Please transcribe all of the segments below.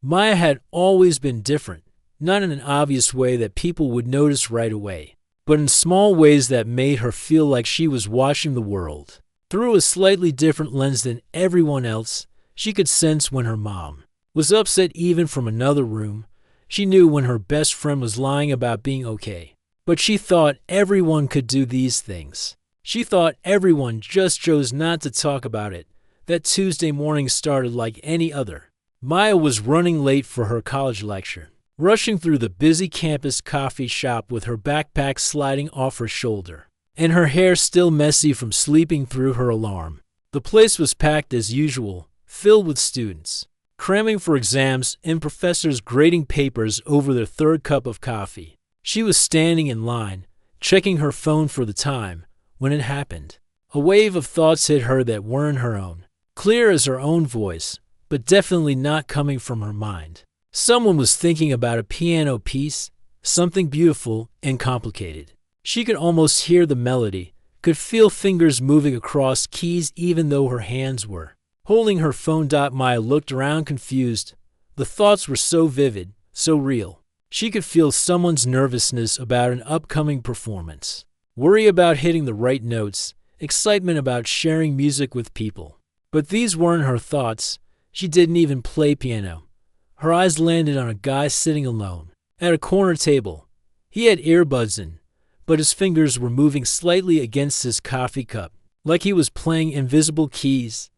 Maya had always been different, not in an obvious way that people would notice right away, but in small ways that made her feel like she was watching the world through a slightly different lens than everyone else. She could sense when her mom was upset even from another room. She knew when her best friend was lying about being okay. But she thought everyone could do these things. She thought everyone just chose not to talk about it. That Tuesday morning started like any other. Maya was running late for her college lecture, rushing through the busy campus coffee shop with her backpack sliding off her shoulder, and her hair still messy from sleeping through her alarm. The place was packed as usual, filled with students, cramming for exams and professors grading papers over their third cup of coffee. She was standing in line, checking her phone for the time, when it happened. A wave of thoughts hit her that weren't her own, clear as her own voice, but definitely not coming from her mind. Someone was thinking about a piano piece, something beautiful and complicated. She could almost hear the melody, could feel fingers moving across keys even though her hands were holding her phone. Maya looked around confused. The thoughts were so vivid, so real. She could feel someone's nervousness about an upcoming performance, worry about hitting the right notes, excitement about sharing music with people. But these weren't her thoughts. She didn't even play piano. Her eyes landed on a guy sitting alone at a corner table. He had earbuds in, but his fingers were moving slightly against his coffee cup, like he was playing invisible keys.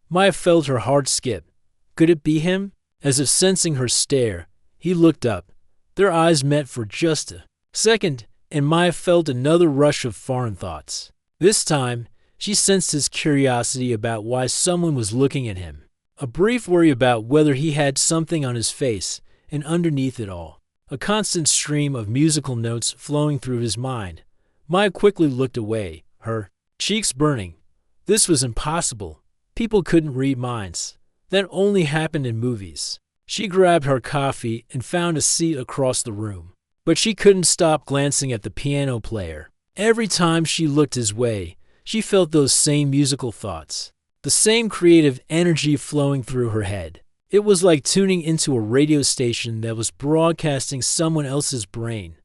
Maya felt her heart skip. Could it be him? As if sensing her stare, he looked up. Their eyes met for just a second, and Maya felt another rush of foreign thoughts. This time, she sensed his curiosity about why someone was looking at him. A brief worry about whether he had something on his face, and underneath it all, a constant stream of musical notes flowing through his mind. Maya quickly looked away, her cheeks burning. This was impossible. People couldn't read minds. That only happened in movies. She grabbed her coffee and found a seat across the room. But she couldn't stop glancing at the piano player. Every time she looked his way, she felt those same musical thoughts, the same creative energy flowing through her head. It was like tuning into a radio station that was broadcasting someone else's brain.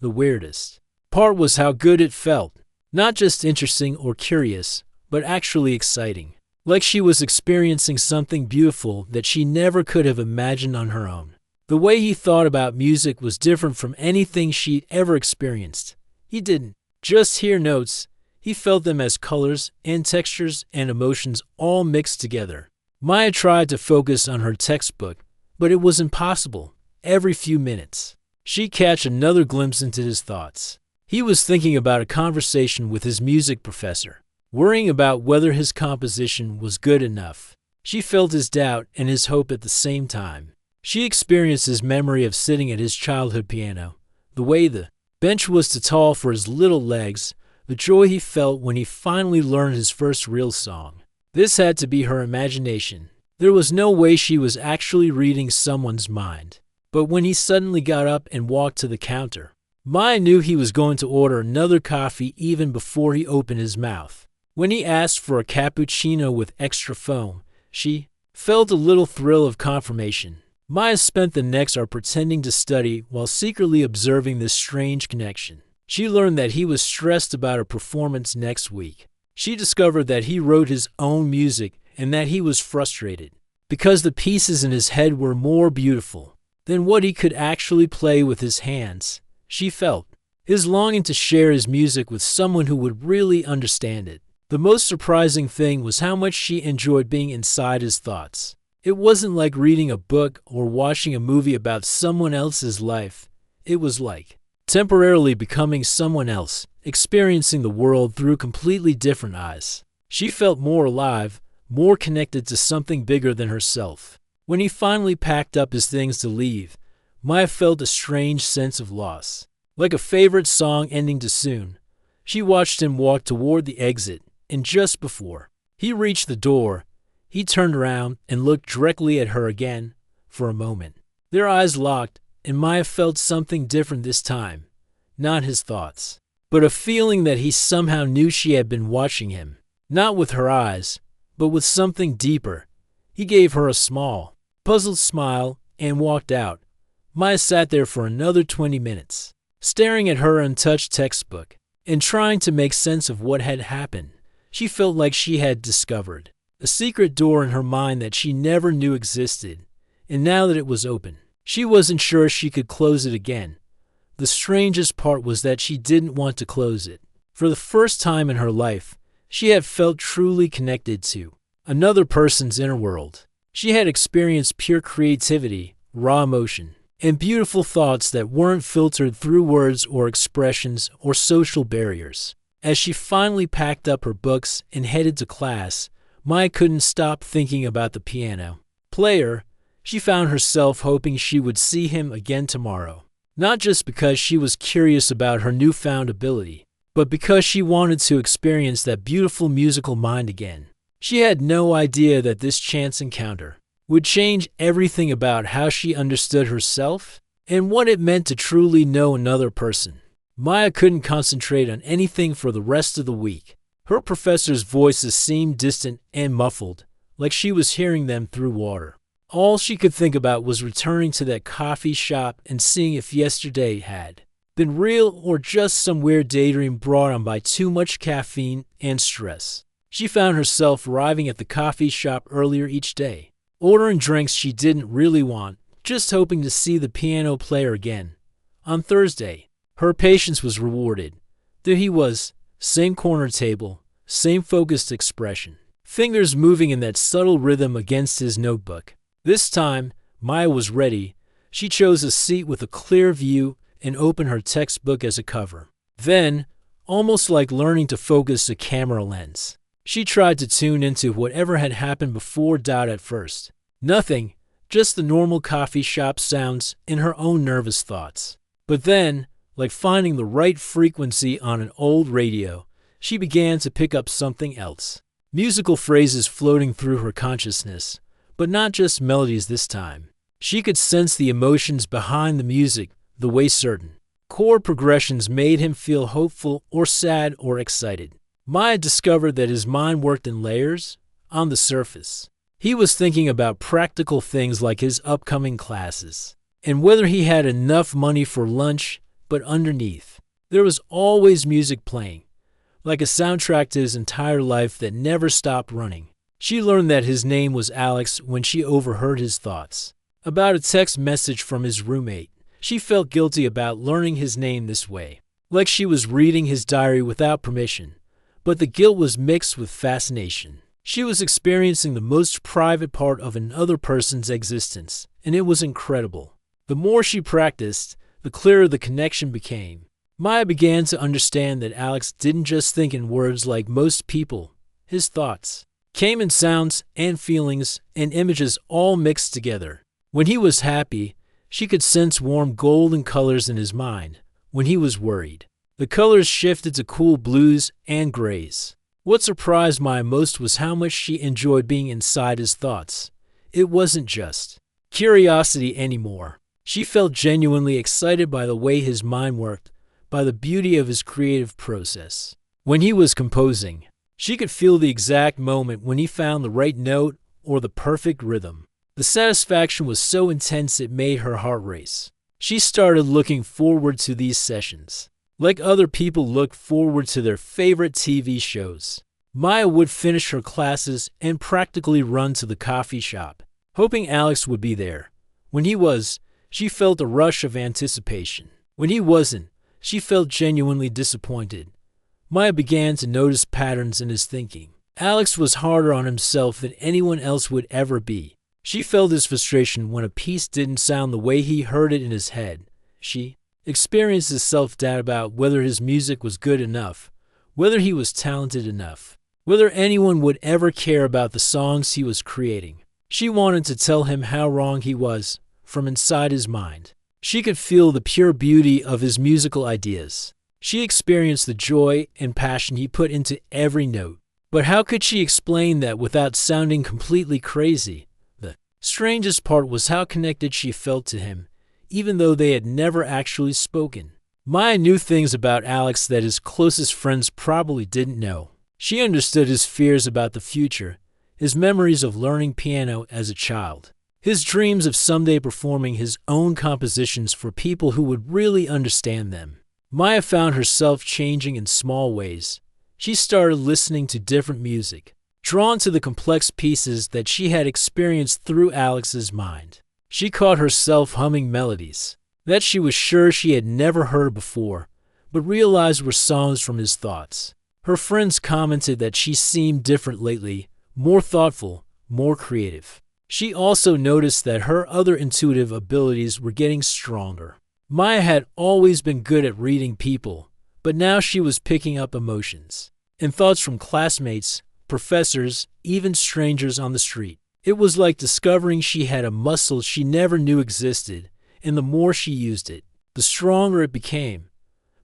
The weirdest part was how good it felt. Not just interesting or curious, but actually exciting. Like she was experiencing something beautiful that she never could have imagined on her own. The way he thought about music was different from anything she'd ever experienced. He didn't just hear notes. He felt them as colors and textures and emotions all mixed together. Maya tried to focus on her textbook, but it was impossible. Every few minutes, she'd catch another glimpse into his thoughts. He was thinking about a conversation with his music professor, worrying about whether his composition was good enough. She felt his doubt and his hope at the same time. She experienced his memory of sitting at his childhood piano, the way the bench was too tall for his little legs, the joy he felt when he finally learned his first real song. This had to be her imagination. There was no way she was actually reading someone's mind. But when he suddenly got up and walked to the counter, Maya knew he was going to order another coffee even before he opened his mouth. When he asked for a cappuccino with extra foam, she felt a little thrill of confirmation. Maya spent the next hour pretending to study while secretly observing this strange connection. She learned that he was stressed about a performance next week. She discovered that he wrote his own music and that he was frustrated because the pieces in his head were more beautiful than what he could actually play with his hands. She felt his longing to share his music with someone who would really understand it. The most surprising thing was how much she enjoyed being inside his thoughts. It wasn't like reading a book or watching a movie about someone else's life. It was like temporarily becoming someone else, experiencing the world through completely different eyes. She felt more alive, more connected to something bigger than herself. When he finally packed up his things to leave, Maya felt a strange sense of loss, like a favorite song ending too soon. She watched him walk toward the exit, and just before he reached the door, he turned around and looked directly at her again for a moment. Their eyes locked, and Maya felt something different this time. Not his thoughts, but a feeling that he somehow knew she had been watching him. Not with her eyes, but with something deeper. He gave her a small, puzzled smile, and walked out. Maya sat there for another 20 minutes, staring at her untouched textbook and trying to make sense of what had happened. She felt like she had discovered a secret door in her mind that she never knew existed, and now that it was open, she wasn't sure she could close it again. The strangest part was that she didn't want to close it. For the first time in her life, she had felt truly connected to another person's inner world. She had experienced pure creativity, raw emotion, and beautiful thoughts that weren't filtered through words or expressions or social barriers. As she finally packed up her books and headed to class, Maya couldn't stop thinking about the piano player. She found herself hoping she would see him again tomorrow, not just because she was curious about her newfound ability, but because she wanted to experience that beautiful musical mind again. She had no idea that this chance encounter would change everything about how she understood herself and what it meant to truly know another person. Maya couldn't concentrate on anything for the rest of the week. Her professors' voices seemed distant and muffled, like she was hearing them through water. All she could think about was returning to that coffee shop and seeing if yesterday had been real or just some weird daydream brought on by too much caffeine and stress. She found herself arriving at the coffee shop earlier each day, ordering drinks she didn't really want, just hoping to see the piano player again. On Thursday, her patience was rewarded. There he was, same corner table, same focused expression, fingers moving in that subtle rhythm against his notebook. This time, Maya was ready. She chose a seat with a clear view and opened her textbook as a cover. Then, almost like learning to focus a camera lens, she tried to tune into whatever had happened before. At first, nothing, just the normal coffee shop sounds and her own nervous thoughts. But then, like finding the right frequency on an old radio, she began to pick up something else. Musical phrases floating through her consciousness, but not just melodies this time. She could sense the emotions behind the music, the way certain chord progressions made him feel hopeful or sad or excited. Maya discovered that his mind worked in layers. On the surface, he was thinking about practical things like his upcoming classes and whether he had enough money for lunch, but underneath, there was always music playing, like a soundtrack to his entire life that never stopped running. She learned that his name was Alex when she overheard his thoughts about a text message from his roommate. She felt guilty about learning his name this way, like she was reading his diary without permission. But the guilt was mixed with fascination. She was experiencing the most private part of another person's existence, and it was incredible. The more she practiced, the clearer the connection became. Maya began to understand that Alex didn't just think in words like most people. His thoughts came in sounds and feelings and images all mixed together. When he was happy, she could sense warm golden colors in his mind. When he was worried, the colors shifted to cool blues and grays. What surprised Maya most was how much she enjoyed being inside his thoughts. It wasn't just curiosity anymore. She felt genuinely excited by the way his mind worked, by the beauty of his creative process. When he was composing, she could feel the exact moment when he found the right note or the perfect rhythm. The satisfaction was so intense it made her heart race. She started looking forward to these sessions, like other people look forward to their favorite TV shows. Maya would finish her classes and practically run to the coffee shop, hoping Alex would be there. When he was, she felt a rush of anticipation. When he wasn't, she felt genuinely disappointed. Maya began to notice patterns in his thinking. Alex was harder on himself than anyone else would ever be. She felt his frustration when a piece didn't sound the way he heard it in his head. She experienced his self-doubt about whether his music was good enough, whether he was talented enough, whether anyone would ever care about the songs he was creating. She wanted to tell him how wrong he was, from inside his mind. She could feel the pure beauty of his musical ideas. She experienced the joy and passion he put into every note. But how could she explain that without sounding completely crazy? The strangest part was how connected she felt to him, even though they had never actually spoken. Maya knew things about Alex that his closest friends probably didn't know. She understood his fears about the future, his memories of learning piano as a child, his dreams of someday performing his own compositions for people who would really understand them. Maya found herself changing in small ways. She started listening to different music, drawn to the complex pieces that she had experienced through Alex's mind. She caught herself humming melodies that she was sure she had never heard before, but realized were songs from his thoughts. Her friends commented that she seemed different lately, more thoughtful, more creative. She also noticed that her other intuitive abilities were getting stronger. Maya had always been good at reading people, but now she was picking up emotions and thoughts from classmates, professors, even strangers on the street. It was like discovering she had a muscle she never knew existed, and the more she used it, the stronger it became.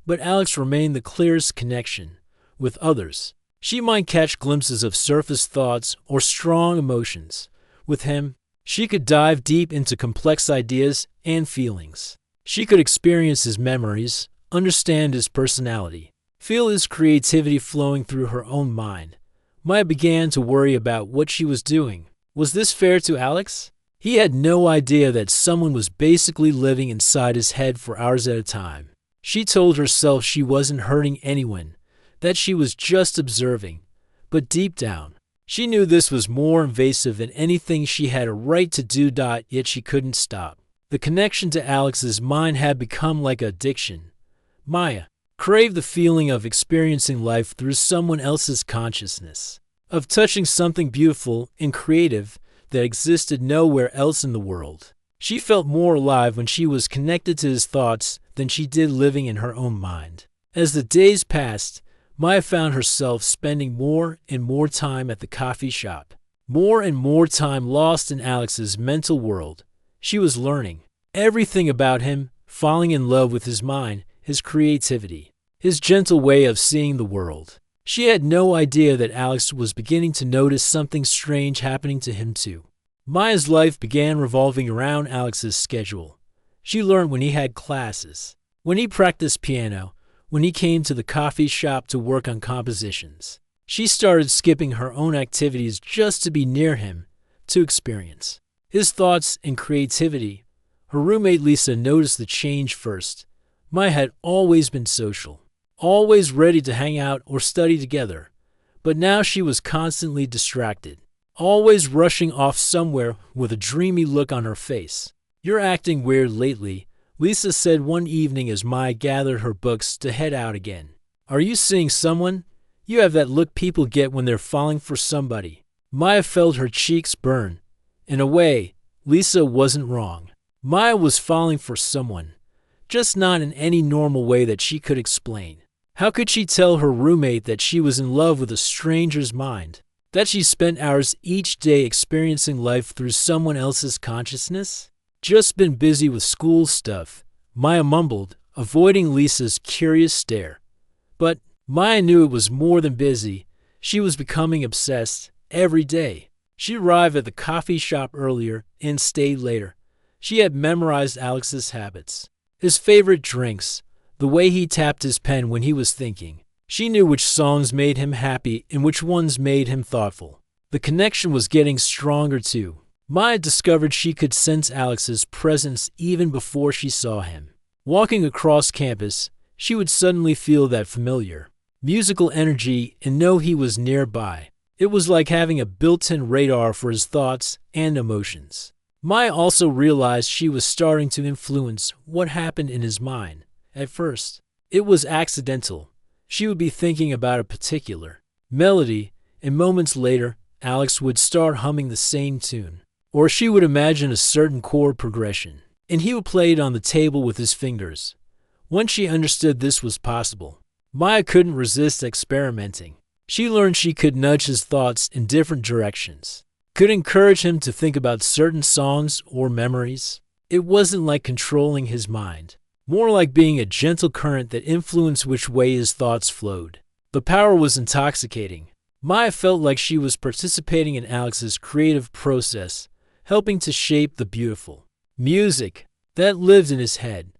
But Alex remained the clearest connection with others. She might catch glimpses of surface thoughts or strong emotions. With him, she could dive deep into complex ideas and feelings. She could experience his memories, understand his personality, feel his creativity flowing through her own mind. Maya began to worry about what she was doing. Was this fair to Alex? He had no idea that someone was basically living inside his head for hours at a time. She told herself she wasn't hurting anyone, that she was just observing. But deep down, she knew this was more invasive than anything she had a right to do, yet she couldn't stop. The connection to Alex's mind had become like addiction. Maya craved the feeling of experiencing life through someone else's consciousness, of touching something beautiful and creative that existed nowhere else in the world. She felt more alive when she was connected to his thoughts than she did living in her own mind. As the days passed, Maya found herself spending more and more time at the coffee shop, more and more time lost in Alex's mental world. She was learning everything about him, falling in love with his mind, his creativity, his gentle way of seeing the world. She had no idea that Alex was beginning to notice something strange happening to him too. Maya's life began revolving around Alex's schedule. She learned when he had classes, when he practiced piano, when he came to the coffee shop to work on compositions. She started skipping her own activities just to be near him, to experience his thoughts and creativity. Her roommate Lisa noticed the change first. Maya had always been social, always ready to hang out or study together, but now she was constantly distracted, always rushing off somewhere with a dreamy look on her face. "You're acting weird lately," Lisa said one evening as Maya gathered her books to head out again. "Are you seeing someone? You have that look people get when they're falling for somebody." Maya felt her cheeks burn. In a way, Lisa wasn't wrong. Maya was falling for someone, just not in any normal way that she could explain. How could she tell her roommate that she was in love with a stranger's mind, that she spent hours each day experiencing life through someone else's consciousness? "Just been busy with school stuff," Maya mumbled, avoiding Lisa's curious stare. But Maya knew it was more than busy. She was becoming obsessed every day. She arrived at the coffee shop earlier and stayed later. She had memorized Alex's habits, his favorite drinks, the way he tapped his pen when he was thinking. She knew which songs made him happy and which ones made him thoughtful. The connection was getting stronger too. Maya discovered she could sense Alex's presence even before she saw him. Walking across campus, she would suddenly feel that familiar musical energy and know he was nearby. It was like having a built-in radar for his thoughts and emotions. Maya also realized she was starting to influence what happened in his mind. At first, it was accidental. She would be thinking about a particular melody, and moments later, Alex would start humming the same tune. Or she would imagine a certain chord progression, and he would play it on the table with his fingers. Once she understood this was possible, Maya couldn't resist experimenting. She learned she could nudge his thoughts in different directions, could encourage him to think about certain songs or memories. It wasn't like controlling his mind, more like being a gentle current that influenced which way his thoughts flowed. The power was intoxicating. Maya felt like she was participating in Alex's creative process, helping to shape the beautiful music that lived in his head.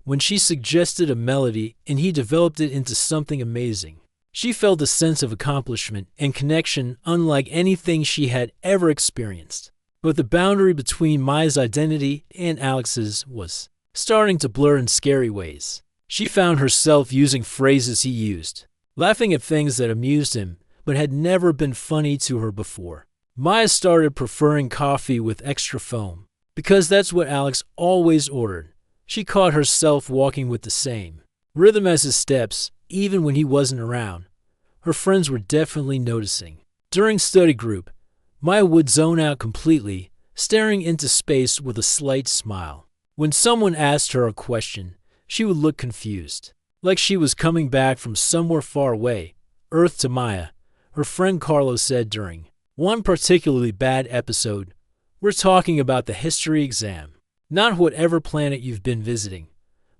When she suggested a melody and he developed it into something amazing, she felt a sense of accomplishment and connection unlike anything she had ever experienced. But the boundary between Maya's identity and Alex's was starting to blur in scary ways. She found herself using phrases he used, laughing at things that amused him but had never been funny to her before. Maya started preferring coffee with extra foam, because that's what Alex always ordered. She caught herself walking with the same rhythm as his steps, even when he wasn't around. Her friends were definitely noticing. During study group, Maya would zone out completely, staring into space with a slight smile. When someone asked her a question, she would look confused, like she was coming back from somewhere far away. Earth to Maya, her friend Carlos said during one particularly bad episode, "We're talking about the history exam, not whatever planet you've been visiting."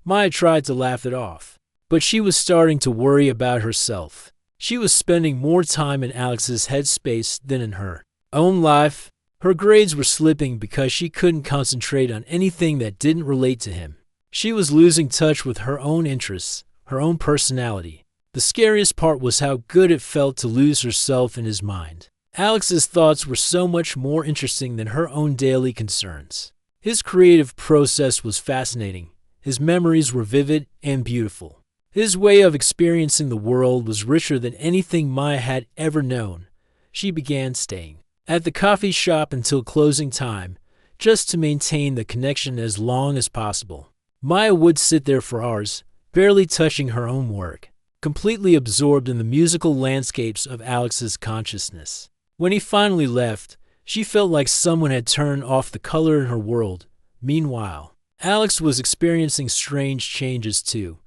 Maya tried to laugh it off, but she was starting to worry about herself. She was spending more time in Alex's headspace than in her own life. Her grades were slipping because she couldn't concentrate on anything that didn't relate to him. She was losing touch with her own interests, her own personality. The scariest part was how good it felt to lose herself in his mind. Alex's thoughts were so much more interesting than her own daily concerns. His creative process was fascinating. His memories were vivid and beautiful. His way of experiencing the world was richer than anything Maya had ever known. She began staying at the coffee shop until closing time, just to maintain the connection as long as possible. Maya would sit there for hours, barely touching her own work, completely absorbed in the musical landscapes of Alex's consciousness. When he finally left, she felt like someone had turned off the color in her world. Meanwhile, Alex was experiencing strange changes too,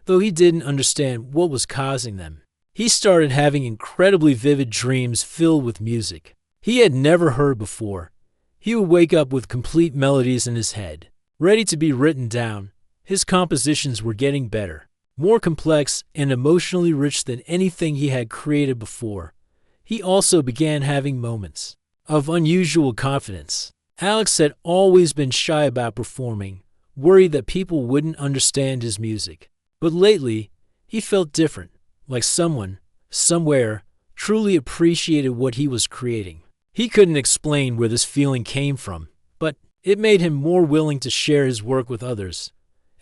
though he didn't understand what was causing them. He started having incredibly vivid dreams filled with music he had never heard before. He would wake up with complete melodies in his head, ready to be written down. His compositions were getting better, more complex and emotionally rich than anything he had created before. He also began having moments of unusual confidence. Alex had always been shy about performing, worried that people wouldn't understand his music. But lately, he felt different, like someone, somewhere, truly appreciated what he was creating. He couldn't explain where this feeling came from, but it made him more willing to share his work with others.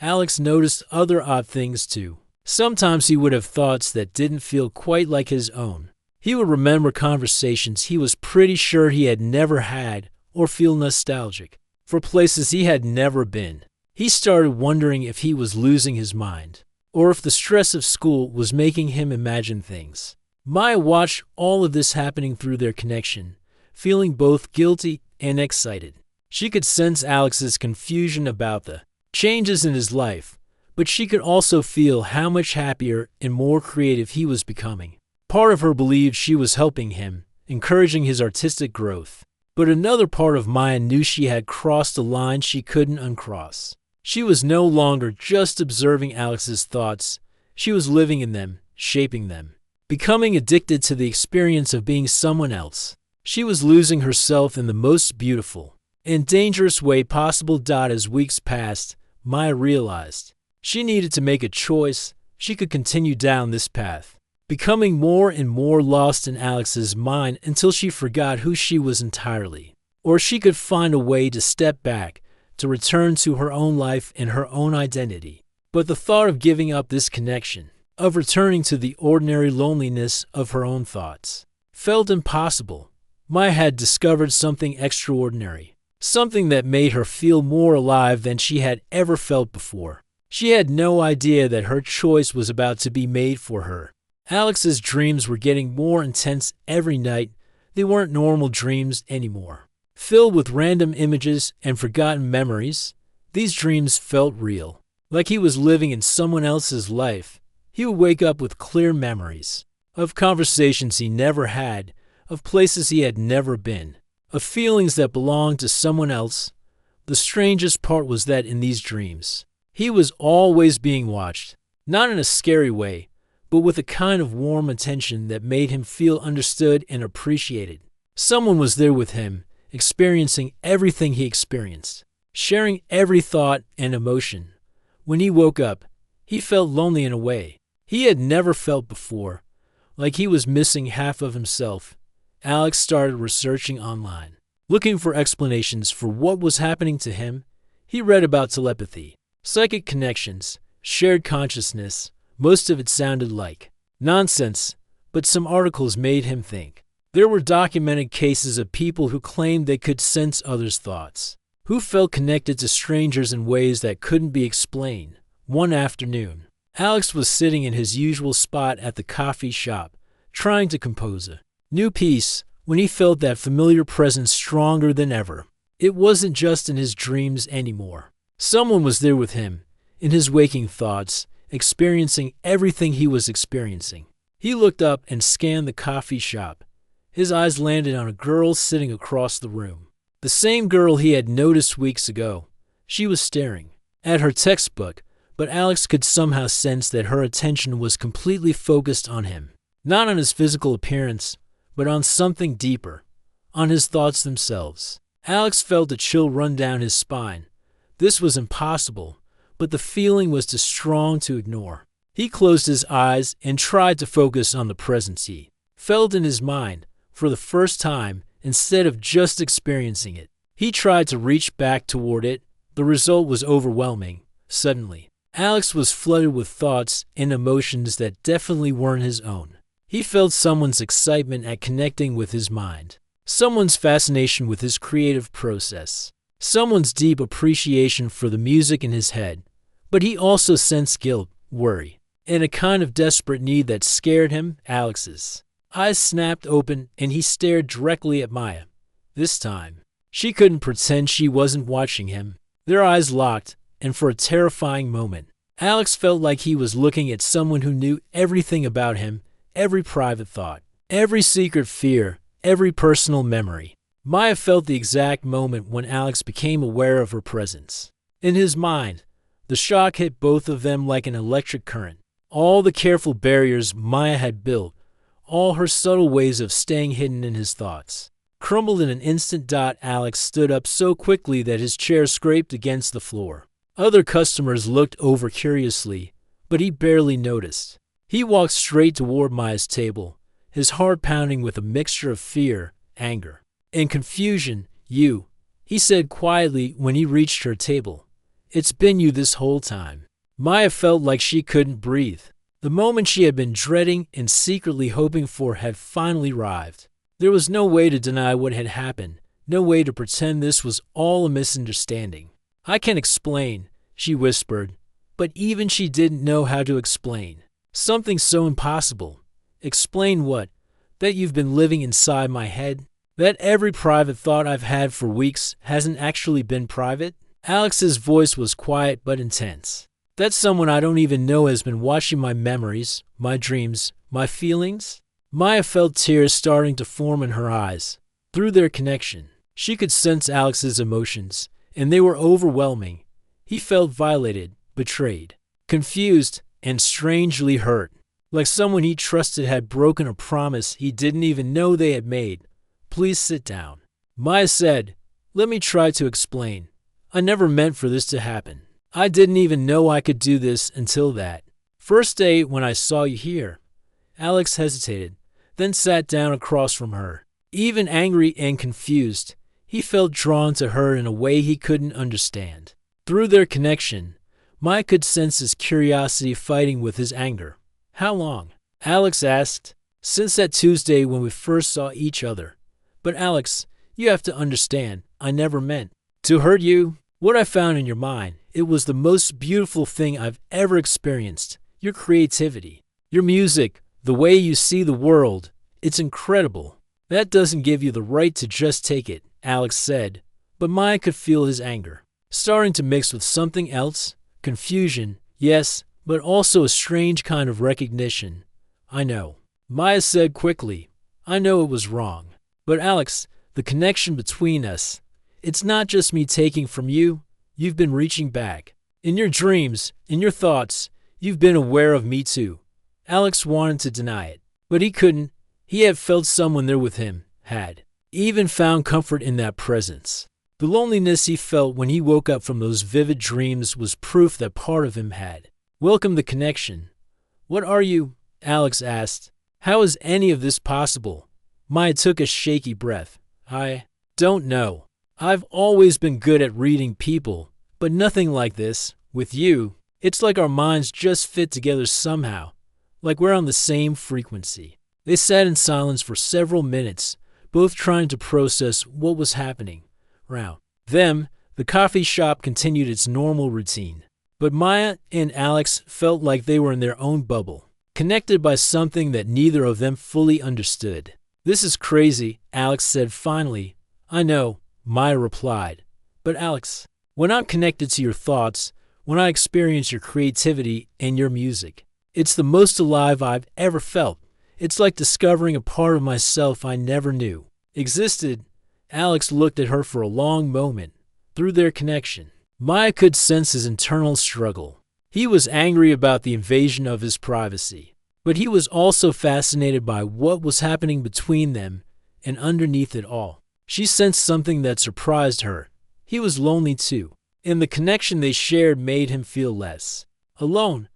Alex noticed other odd things too. Sometimes he would have thoughts that didn't feel quite like his own. He would remember conversations he was pretty sure he had never had, or feel nostalgic for places he had never been. He started wondering if he was losing his mind, or if the stress of school was making him imagine things. Maya watched all of this happening through their connection, feeling both guilty and excited. She could sense Alex's confusion about the changes in his life, but she could also feel how much happier and more creative he was becoming. Part of her believed she was helping him, encouraging his artistic growth. But another part of Maya knew she had crossed a line she couldn't uncross. She was no longer just observing Alex's thoughts. She was living in them, shaping them, becoming addicted to the experience of being someone else. She was losing herself in the most beautiful and dangerous way possible. As weeks passed, Maya realized she needed to make a choice. She could continue down this path, becoming more and more lost in Alex's mind until she forgot who she was entirely. Or she could find a way to step back, to return to her own life and her own identity. But the thought of giving up this connection, of returning to the ordinary loneliness of her own thoughts, felt impossible. Maya had discovered something extraordinary, something that made her feel more alive than she had ever felt before. She had no idea that her choice was about to be made for her. Alex's dreams were getting more intense every night. They weren't normal dreams anymore, filled with random images and forgotten memories. These dreams felt real, like he was living in someone else's life. He would wake up with clear memories of conversations he never had, of places he had never been, of feelings that belonged to someone else. The strangest part was that in these dreams, he was always being watched, not in a scary way, but with a kind of warm attention that made him feel understood and appreciated. Someone was there with him, experiencing everything he experienced, sharing every thought and emotion. When he woke up, he felt lonely in a way he had never felt before, like he was missing half of himself. Alex started researching online, Looking for explanations for what was happening to him, he read about telepathy, psychic connections, shared consciousness. Most of it sounded like nonsense, but some articles made him think. There were documented cases of people who claimed they could sense others' thoughts, who felt connected to strangers in ways that couldn't be explained. One afternoon, Alex was sitting in his usual spot at the coffee shop, trying to compose a new piece, when he felt that familiar presence stronger than ever. It wasn't just in his dreams anymore. Someone was there with him, in his waking thoughts, experiencing everything he was experiencing. He looked up and scanned the coffee shop. His eyes landed on a girl sitting across the room. The same girl he had noticed weeks ago. She was staring at her textbook, but Alex could somehow sense that her attention was completely focused on him. Not on his physical appearance, but on something deeper, on his thoughts themselves. Alex felt a chill run down his spine. This was impossible, but the feeling was too strong to ignore. He closed his eyes and tried to focus on the presence he felt in his mind for the first time instead of just experiencing it. He tried to reach back toward it. The result was overwhelming. Suddenly, Alex was flooded with thoughts and emotions that definitely weren't his own. He felt someone's excitement at connecting with his mind, someone's fascination with his creative process, someone's deep appreciation for the music in his head. But he also sensed guilt, worry, and a kind of desperate need that scared him. Alex's eyes snapped open and he stared directly at Maya. This time, she couldn't pretend she wasn't watching him. Their eyes locked, and for a terrifying moment, Alex felt like he was looking at someone who knew everything about him. Every private thought, every secret fear, every personal memory. Maya felt the exact moment when Alex became aware of her presence. In his mind, the shock hit both of them like an electric current. All the careful barriers Maya had built, all her subtle ways of staying hidden in his thoughts, crumbled in an instant. Alex stood up so quickly that his chair scraped against the floor. Other customers looked over curiously, but he barely noticed. He walked straight toward Maya's table, his heart pounding with a mixture of fear, anger, and confusion. "You," he said quietly when he reached her table. "It's been you this whole time." Maya felt like she couldn't breathe. The moment she had been dreading and secretly hoping for had finally arrived. There was no way to deny what had happened, no way to pretend this was all a misunderstanding. "I can explain," she whispered, but even she didn't know how to explain. Something so impossible. Explain what? That you've been living inside my head? That every private thought I've had for weeks hasn't actually been private? Alex's voice was quiet but intense. That someone I don't even know has been watching my memories, my dreams, my feelings? Maya felt tears starting to form in her eyes. Through their connection, she could sense Alex's emotions, and they were overwhelming. He felt violated, betrayed, confused, and strangely hurt, like someone he trusted had broken a promise he didn't even know they had made. "Please sit down," Maya said. "Let me try to explain. I never meant for this to happen. I didn't even know I could do this until that first day when I saw you here." Alex hesitated, then sat down across from her. Even angry and confused, he felt drawn to her in a way he couldn't understand. Through their connection, Maya could sense his curiosity fighting with his anger. "How long?" Alex asked. "Since that Tuesday when we first saw each other. But Alex, you have to understand, I never meant to hurt you. What I found in your mind, it was the most beautiful thing I've ever experienced. Your creativity, your music, the way you see the world. It's incredible. That doesn't give you the right to just take it," Alex said. But Maya could feel his anger, starting to mix with something else. Confusion, yes, but also a strange kind of recognition. "I know," Maya said quickly. "I know it was wrong. But Alex, the connection between us, it's not just me taking from you. You've been reaching back. In your dreams, in your thoughts, you've been aware of me too." Alex wanted to deny it, but he couldn't. He had felt someone there with him, had even found comfort in that presence. The loneliness he felt when he woke up from those vivid dreams was proof that part of him had welcomed the connection. "What are you?" Alex asked. "How is any of this possible?" Maya took a shaky breath. "I don't know. I've always been good at reading people, but nothing like this. With you, it's like our minds just fit together somehow, like we're on the same frequency. They sat in silence for several minutes, both trying to process what was happening around them. The coffee shop continued its normal routine, but Maya and Alex felt like they were in their own bubble, connected by something that neither of them fully understood. "This is crazy," Alex said finally. "I know," Maya replied. "But Alex, when I'm connected to your thoughts, when I experience your creativity and your music, it's the most alive I've ever felt. It's like discovering a part of myself I never knew existed." Alex looked at her for a long moment. Through their connection, Maya could sense his internal struggle. He was angry about the invasion of his privacy, but he was also fascinated by what was happening between them and underneath it all. She sensed something that surprised her. He was lonely too, and the connection they shared made him feel less alone.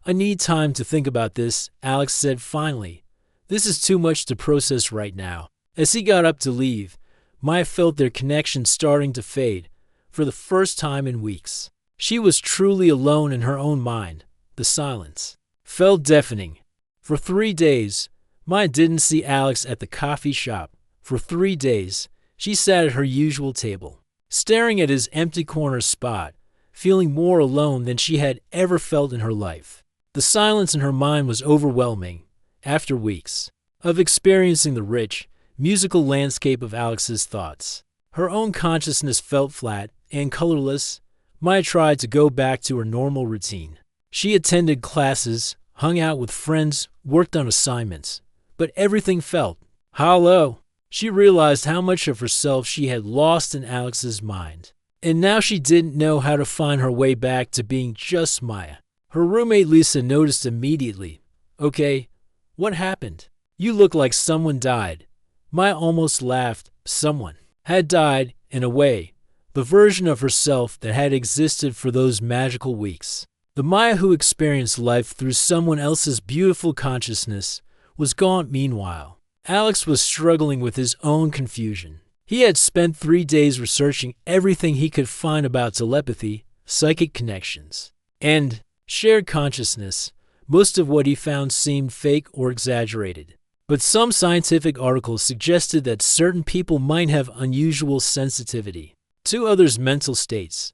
"I need time to think about this," Alex said finally. "This is too much to process right now." As he got up to leave, Maya felt their connection starting to fade for the first time in weeks. She was truly alone in her own mind. The silence felt deafening. For 3 days, Maya didn't see Alex at the coffee shop. For 3 days, she sat at her usual table, staring at his empty corner spot, feeling more alone than she had ever felt in her life. The silence in her mind was overwhelming. After weeks of experiencing the rich, musical landscape of Alex's thoughts, her own consciousness felt flat and colorless. Maya tried to go back to her normal routine. She attended classes, hung out with friends, worked on assignments, but everything felt hollow. She realized how much of herself she had lost in Alex's mind, and now she didn't know how to find her way back to being just Maya. Her roommate Lisa noticed immediately. "Okay, what happened? You look like someone died." Maya almost laughed. Someone had died, in a way, the version of herself that had existed for those magical weeks. The Maya who experienced life through someone else's beautiful consciousness was gone. Meanwhile, Alex was struggling with his own confusion. He had spent 3 days researching everything he could find about telepathy, psychic connections, and shared consciousness. Most of what he found seemed fake or exaggerated, but some scientific articles suggested that certain people might have unusual sensitivity to others' mental states.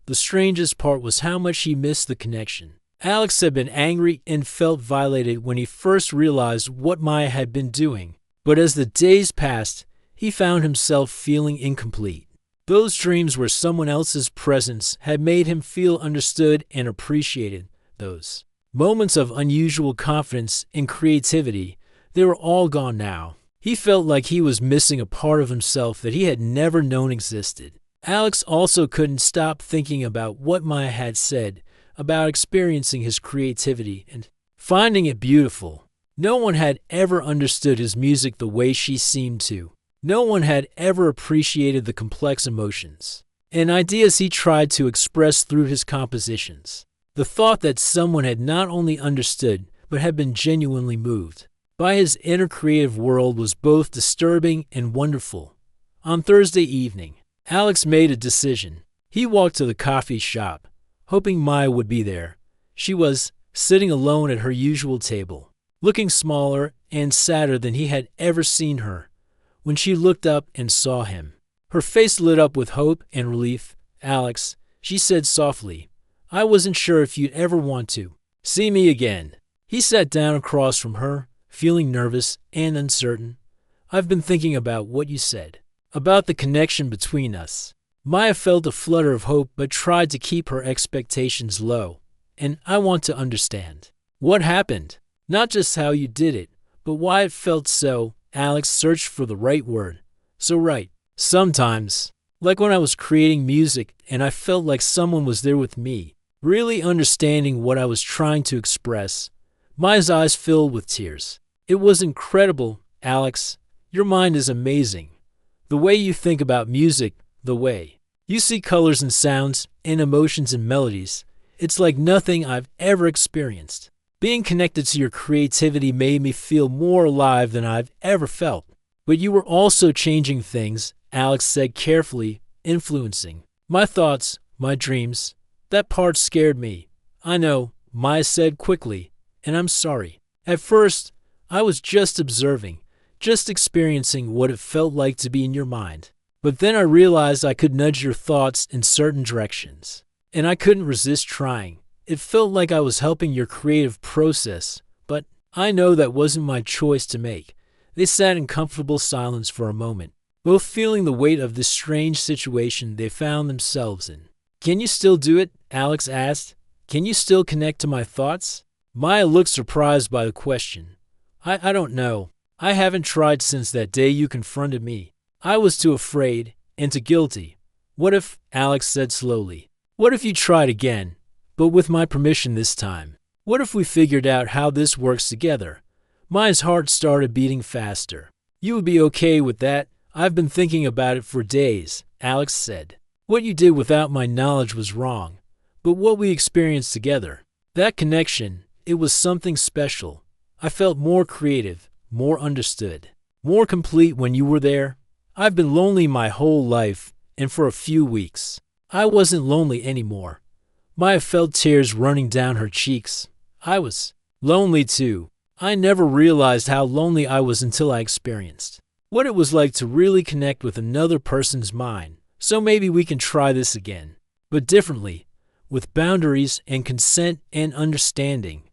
The strangest part was how much he missed the connection. Alex had been angry and felt violated when he first realized what Maya had been doing, but as the days passed, he found himself feeling incomplete. Those dreams where someone else's presence had made him feel understood and appreciated. Those moments of unusual confidence and creativity, they were all gone now. He felt like he was missing a part of himself that he had never known existed. Alex also couldn't stop thinking about what Maya had said about experiencing his creativity and finding it beautiful. No one had ever understood his music the way she seemed to. No one had ever appreciated the complex emotions and ideas he tried to express through his compositions. The thought that someone had not only understood, but had been genuinely moved by his inner creative world was both disturbing and wonderful. On Thursday evening, Alex made a decision. He walked to the coffee shop, hoping Maya would be there. She was sitting alone at her usual table, looking smaller and sadder than he had ever seen her. When she looked up and saw him, her face lit up with hope and relief. "Alex," she said softly, "I wasn't sure if you'd ever want to see me again." He sat down across from her, feeling nervous and uncertain. "I've been thinking about what you said, about the connection between us." Maya felt a flutter of hope but tried to keep her expectations low. "And I want to understand what happened, not just how you did it, but why it felt so." Alex searched for the right word. "So right. Sometimes, like when I was creating music and I felt like someone was there with me, really understanding what I was trying to express." Maya's eyes filled with tears. "It was incredible, Alex. Your mind is amazing. The way you think about music, the way you see colors and sounds and emotions and melodies, it's like nothing I've ever experienced. Being connected to your creativity made me feel more alive than I've ever felt. But you were also changing things, Alex said carefully, influencing my thoughts, my dreams. That part scared me. I know, Maya said quickly, and I'm sorry. At first, I was just observing, just experiencing what it felt like to be in your mind. But then I realized I could nudge your thoughts in certain directions. And I couldn't resist trying. It felt like I was helping your creative process, but I know that wasn't my choice to make. They sat in comfortable silence for a moment, both feeling the weight of this strange situation they found themselves in. Can you still do it? Alex asked. Can you still connect to my thoughts? Maya looked surprised by the question. I don't know. I haven't tried since that day you confronted me. I was too afraid and too guilty. What if, Alex said slowly, what if you tried again, but with my permission this time? What if we figured out how this works together? Maya's heart started beating faster. You would be okay with that? I've been thinking about it for days, Alex said. What you did without my knowledge was wrong, but what we experienced together, that connection, it was something special. I felt more creative, more understood, more complete when you were there. I've been lonely my whole life, and for a few weeks, I wasn't lonely anymore. Maya felt tears running down her cheeks. I was lonely too. I never realized how lonely I was until I experienced what it was like to really connect with another person's mind. So maybe we can try this again, but differently, with boundaries and consent and understanding.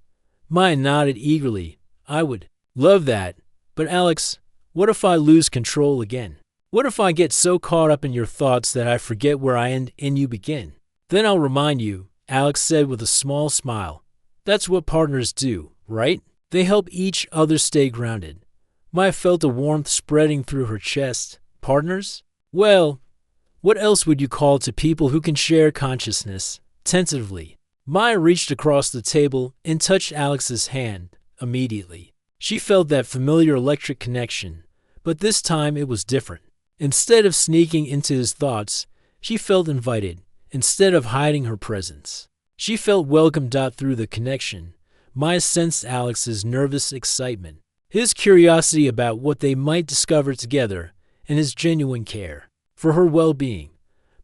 Maya nodded eagerly. I would love that. But Alex, what if I lose control again? What if I get so caught up in your thoughts that I forget where I end and you begin? Then I'll remind you, Alex said with a small smile. That's what partners do, right? They help each other stay grounded. Maya felt a warmth spreading through her chest. Partners? Well, what else would you call to people who can share consciousness? Tentatively, Maya reached across the table and touched Alex's hand immediately. She felt that familiar electric connection, but this time it was different. Instead of sneaking into his thoughts, she felt invited, instead of hiding her presence. She felt welcomed out through the connection. Maya sensed Alex's nervous excitement, his curiosity about what they might discover together, and his genuine care for her well-being.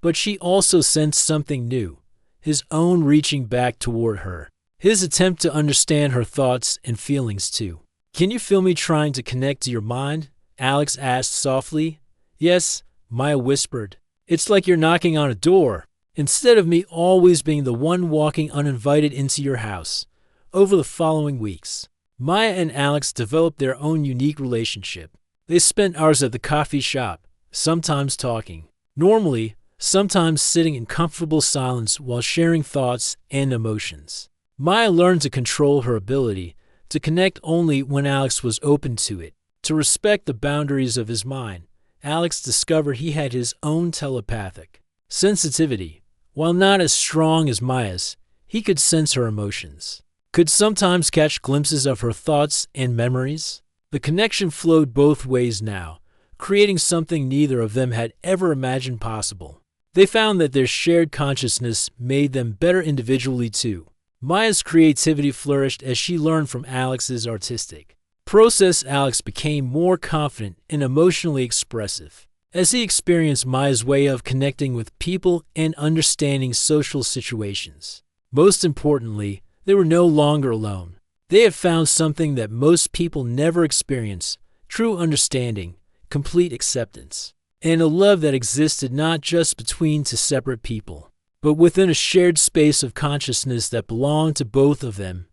But she also sensed something new, his own reaching back toward her, his attempt to understand her thoughts and feelings too. Can you feel me trying to connect to your mind? Alex asked softly. Yes, Maya whispered. It's like you're knocking on a door, instead of me always being the one walking uninvited into your house. Over the following weeks, Maya and Alex developed their own unique relationship. They spent hours at the coffee shop, sometimes talking, normally, sometimes sitting in comfortable silence while sharing thoughts and emotions. Maya learned to control her ability to connect only when Alex was open to it, to respect the boundaries of his mind. Alex discovered he had his own telepathic sensitivity. While not as strong as Maya's, he could sense her emotions, could sometimes catch glimpses of her thoughts and memories. The connection flowed both ways now, creating something neither of them had ever imagined possible. They found that their shared consciousness made them better individually too. Maya's creativity flourished as she learned from Alex's artistic process. Alex became more confident and emotionally expressive as he experienced Maya's way of connecting with people and understanding social situations. Most importantly, they were no longer alone. They had found something that most people never experience: true understanding, complete acceptance, and a love that existed not just between two separate people, but within a shared space of consciousness that belonged to both of them.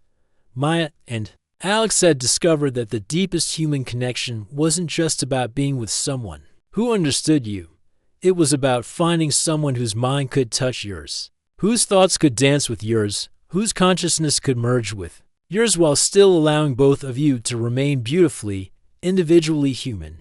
Maya and Alex had discovered that the deepest human connection wasn't just about being with someone who understood you. It was about finding someone whose mind could touch yours, whose thoughts could dance with yours, whose consciousness could merge with yours while still allowing both of you to remain beautifully, individually human.